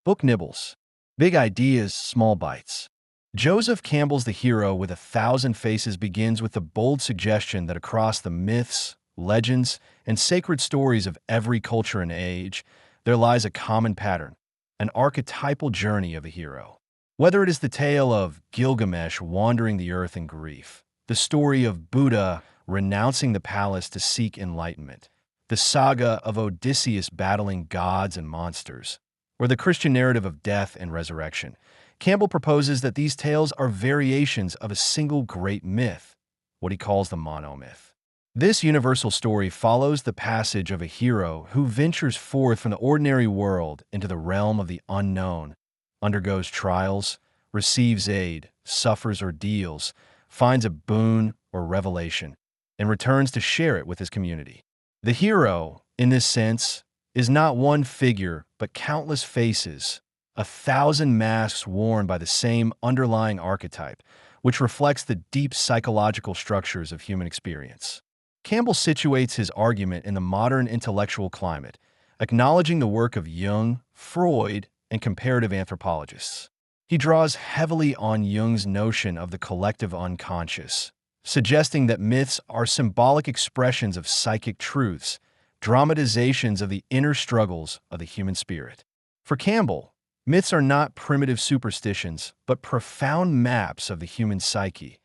Book nibbles. Big ideas, small bites. Joseph Campbell's The Hero with a Thousand Faces begins with the bold suggestion that across the myths, legends, and sacred stories of every culture and age, there lies a common pattern, an archetypal journey of a hero. Whether it is the tale of Gilgamesh wandering the earth in grief, the story of Buddha renouncing the palace to seek enlightenment, the saga of Odysseus battling gods and monsters, or the Christian narrative of death and resurrection, Campbell proposes that these tales are variations of a single great myth, what he calls the monomyth. This universal story follows the passage of a hero who ventures forth from the ordinary world into the realm of the unknown, undergoes trials, receives aid, suffers ordeals, finds a boon or revelation, and returns to share it with his community. The hero, in this sense, is not one figure but countless faces, 1,000 masks worn by the same underlying archetype, which reflects the deep psychological structures of human experience. Campbell situates his argument in the modern intellectual climate, acknowledging the work of Jung, Freud, and comparative anthropologists. He draws heavily on Jung's notion of the collective unconscious, suggesting that myths are symbolic expressions of psychic truths, dramatizations of the inner struggles of the human spirit. For Campbell, myths are not primitive superstitions, but profound maps of the human psyche,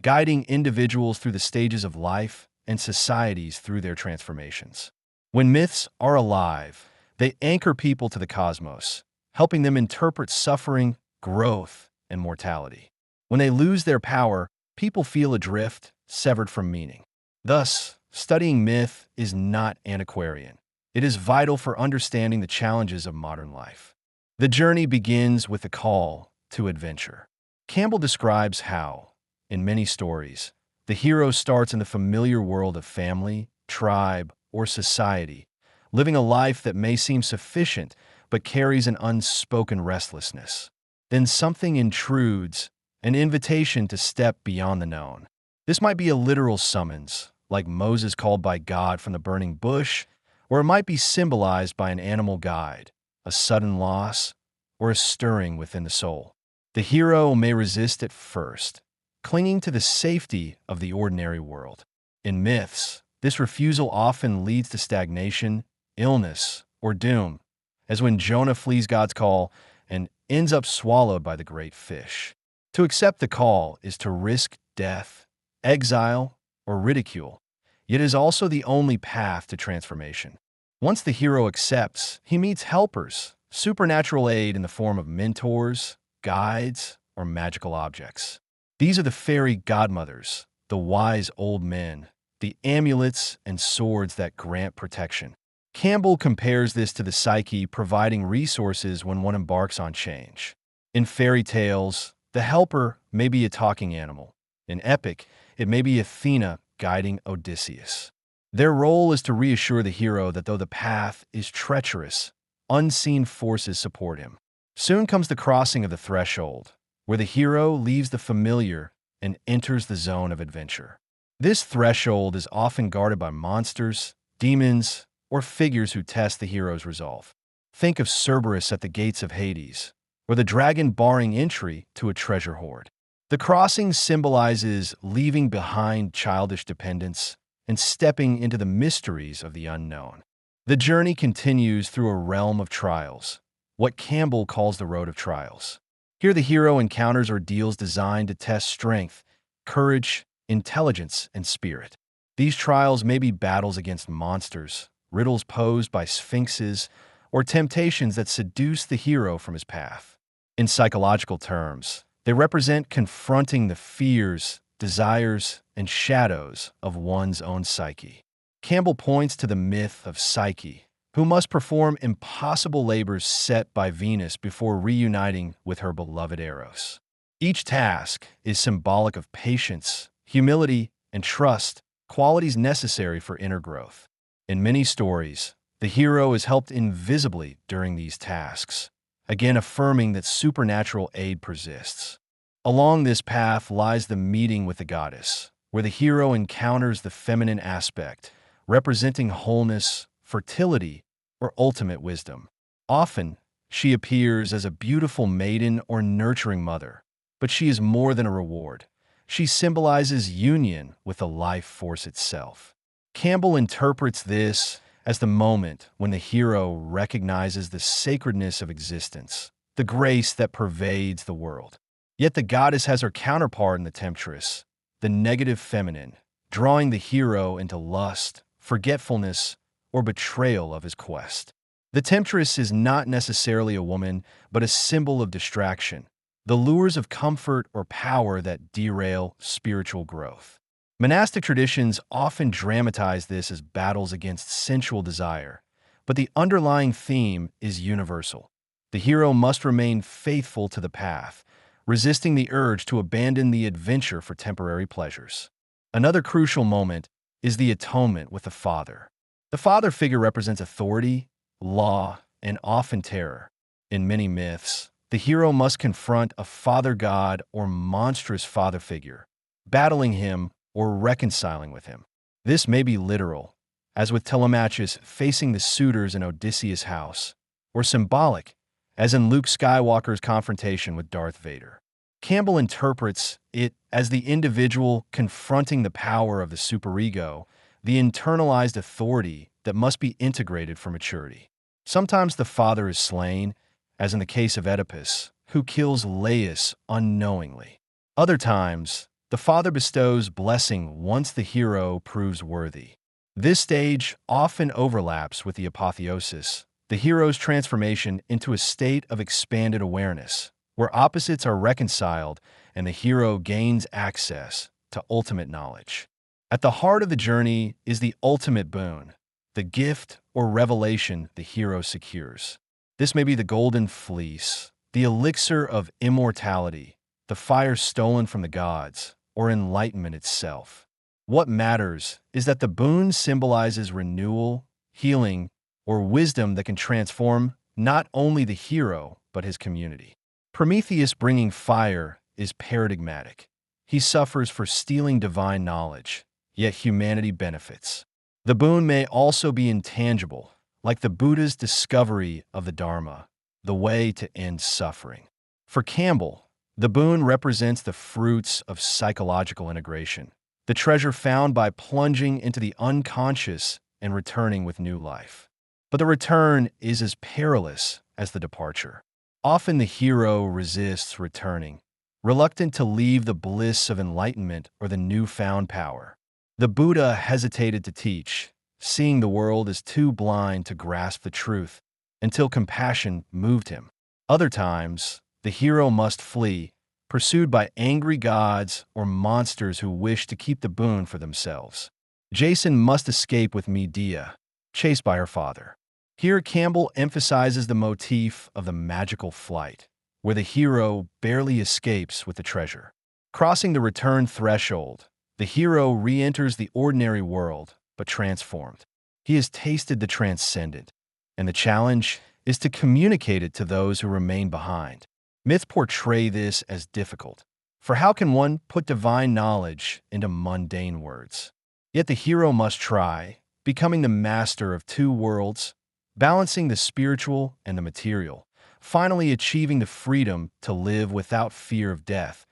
guiding individuals through the stages of life and societies through their transformations. When myths are alive, they anchor people to the cosmos, helping them interpret suffering, growth, and mortality. When they lose their power, people feel adrift, severed from meaning. Thus, studying myth is not antiquarian. It is vital for understanding the challenges of modern life. The journey begins with a call to adventure. Campbell describes how, in many stories, the hero starts in the familiar world of family, tribe, or society, living a life that may seem sufficient but carries an unspoken restlessness. Then something intrudes, an invitation to step beyond the known. This might be a literal summons, like Moses called by God from the burning bush, or it might be symbolized by an animal guide, a sudden loss, or a stirring within the soul. The hero may resist at first, clinging to the safety of the ordinary world. In myths, this refusal often leads to stagnation, illness, or doom, as when Jonah flees God's call and ends up swallowed by the great fish. To accept the call is to risk death, exile, or ridicule, yet is also the only path to transformation. Once the hero accepts, he meets helpers, supernatural aid in the form of mentors, guides, or magical objects. These are the fairy godmothers, the wise old men, the amulets and swords that grant protection. Campbell compares this to the psyche providing resources when one embarks on change. In fairy tales, the helper may be a talking animal. In epic, it may be Athena guiding Odysseus. Their role is to reassure the hero that though the path is treacherous, unseen forces support him. Soon comes the crossing of the threshold, where the hero leaves the familiar and enters the zone of adventure. This threshold is often guarded by monsters, demons, or figures who test the hero's resolve. Think of Cerberus at the gates of Hades, or the dragon barring entry to a treasure hoard. The crossing symbolizes leaving behind childish dependence and stepping into the mysteries of the unknown. The journey continues through a realm of trials, what Campbell calls the road of trials. Here the hero encounters ordeals designed to test strength, courage, intelligence, and spirit. These trials may be battles against monsters, riddles posed by sphinxes, or temptations that seduce the hero from his path. In psychological terms, they represent confronting the fears, desires, and shadows of one's own psyche. Campbell points to the myth of Psyche, who must perform impossible labors set by Venus before reuniting with her beloved Eros. Each task is symbolic of patience, humility, and trust, qualities necessary for inner growth. In many stories, the hero is helped invisibly during these tasks, again affirming that supernatural aid persists. Along this path lies the meeting with the goddess, where the hero encounters the feminine aspect, representing wholeness, fertility, or ultimate wisdom. Often, She appears as a beautiful maiden or nurturing mother, but she is more than a reward. She symbolizes union with the life force itself. Campbell interprets this as the moment when the hero recognizes the sacredness of existence, the grace that pervades the world. Yet the goddess has her counterpart in the temptress, the negative feminine, drawing the hero into lust, forgetfulness, or betrayal of his quest. The temptress is not necessarily a woman, but a symbol of distraction, the lures of comfort or power that derail spiritual growth. Monastic traditions often dramatize this as battles against sensual desire, but the underlying theme is universal. The hero must remain faithful to the path, resisting the urge to abandon the adventure for temporary pleasures. Another crucial moment is the atonement with the father. The father figure represents authority, law, and often terror. In many myths, the hero must confront a father god or monstrous father figure, battling him or reconciling with him. This may be literal, as with Telemachus facing the suitors in Odysseus' house, or symbolic, as in Luke Skywalker's confrontation with Darth Vader. Campbell interprets it as the individual confronting the power of the superego, the internalized authority that must be integrated for maturity. Sometimes the father is slain, as in the case of Oedipus, who kills Laius unknowingly. Other times, the father bestows blessing once the hero proves worthy. This stage often overlaps with the apotheosis, the hero's transformation into a state of expanded awareness, where opposites are reconciled and the hero gains access to ultimate knowledge. At the heart of the journey is the ultimate boon, the gift or revelation the hero secures. This may be the golden fleece, the elixir of immortality, the fire stolen from the gods, or enlightenment itself. What matters is that the boon symbolizes renewal, healing, or wisdom that can transform not only the hero, but his community. Prometheus bringing fire is paradigmatic. He suffers for stealing divine knowledge, yet humanity benefits. The boon may also be intangible, like the Buddha's discovery of the Dharma, the way to end suffering. For Campbell, the boon represents the fruits of psychological integration, the treasure found by plunging into the unconscious and returning with new life. But the return is as perilous as the departure. Often the hero resists returning, reluctant to leave the bliss of enlightenment or the newfound power. The Buddha hesitated to teach, seeing the world as too blind to grasp the truth, until compassion moved him. Other times, the hero must flee, pursued by angry gods or monsters who wish to keep the boon for themselves. Jason must escape with Medea, chased by her father. Here, Campbell emphasizes the motif of the magical flight, where the hero barely escapes with the treasure. Crossing the return threshold, the hero re-enters the ordinary world, but transformed. He has tasted the transcendent, and the challenge is to communicate it to those who remain behind. Myths portray this as difficult, for how can one put divine knowledge into mundane words? Yet the hero must try, becoming the master of two worlds, balancing the spiritual and the material, finally achieving the freedom to live without fear of death,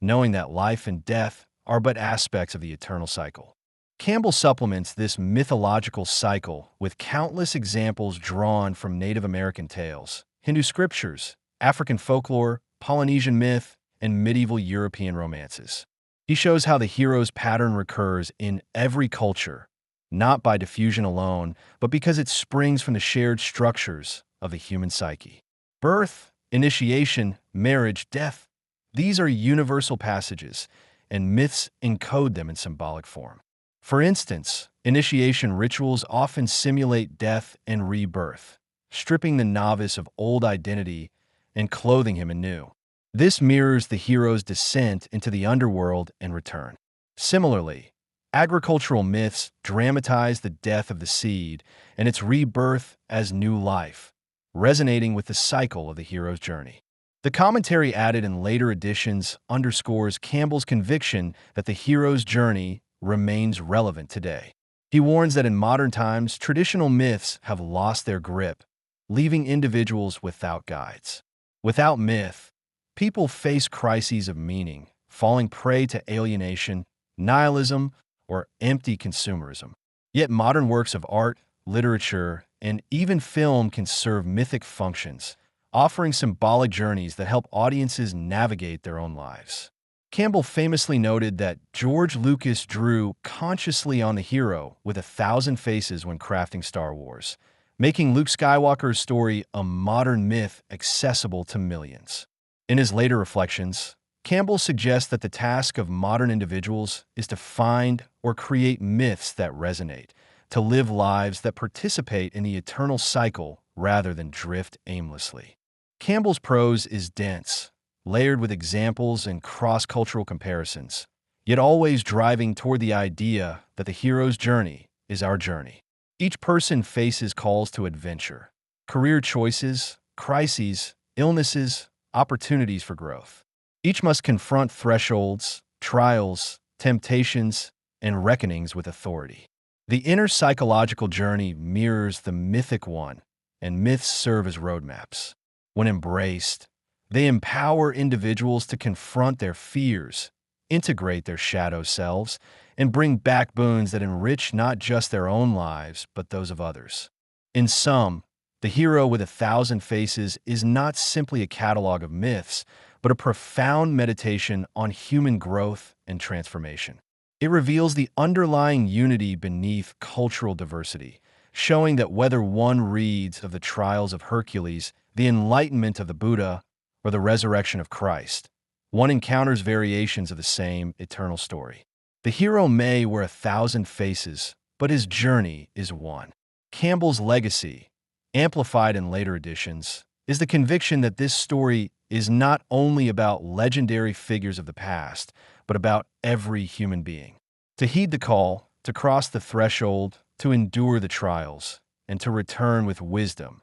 knowing that life and death are but aspects of the eternal cycle. Campbell supplements this mythological cycle with countless examples drawn from Native American tales, Hindu scriptures, African folklore, Polynesian myth, and medieval European romances. He shows how the hero's pattern recurs in every culture, not by diffusion alone, but because it springs from the shared structures of the human psyche. Birth, initiation, marriage, death, these are universal passages, and myths encode them in symbolic form. For instance, initiation rituals often simulate death and rebirth, stripping the novice of old identity and clothing him anew. This mirrors the hero's descent into the underworld and return. Similarly, agricultural myths dramatize the death of the seed and its rebirth as new life, resonating with the cycle of the hero's journey. The commentary added in later editions underscores Campbell's conviction that the hero's journey remains relevant today. He warns that in modern times, traditional myths have lost their grip, leaving individuals without guides. Without myth, people face crises of meaning, falling prey to alienation, nihilism, or empty consumerism. Yet modern works of art, literature, and even film can serve mythic functions, offering symbolic journeys that help audiences navigate their own lives. Campbell famously noted that George Lucas drew consciously on the hero with 1,000 faces when crafting Star Wars, making Luke Skywalker's story a modern myth accessible to millions. In his later reflections, Campbell suggests that the task of modern individuals is to find or create myths that resonate, to live lives that participate in the eternal cycle rather than drift aimlessly. Campbell's prose is dense, layered with examples and cross-cultural comparisons, yet always driving toward the idea that the hero's journey is our journey. Each person faces calls to adventure, career choices, crises, illnesses, opportunities for growth. Each must confront thresholds, trials, temptations, and reckonings with authority. The inner psychological journey mirrors the mythic one, and myths serve as roadmaps. When embraced, they empower individuals to confront their fears, integrate their shadow selves, and bring back boons that enrich not just their own lives, but those of others. In sum, the hero with 1,000 faces is not simply a catalog of myths, but a profound meditation on human growth and transformation. It reveals the underlying unity beneath cultural diversity, showing that whether one reads of the trials of Hercules, the enlightenment of the Buddha, or the resurrection of Christ, one encounters variations of the same eternal story. The hero may wear 1,000 faces, but his journey is one. Campbell's legacy, amplified in later editions, is the conviction that this story is not only about legendary figures of the past, but about every human being. To heed the call, to cross the threshold, to endure the trials, and to return with wisdom.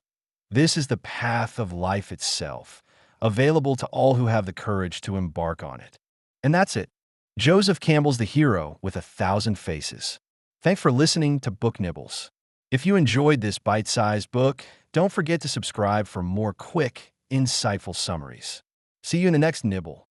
This is the path of life itself, available to all who have the courage to embark on it. And that's it. Joseph Campbell's The Hero with 1,000 Faces. Thanks for listening to Book Nibbles. If you enjoyed this bite-sized book, don't forget to subscribe for more quick, insightful summaries. See you in the next nibble.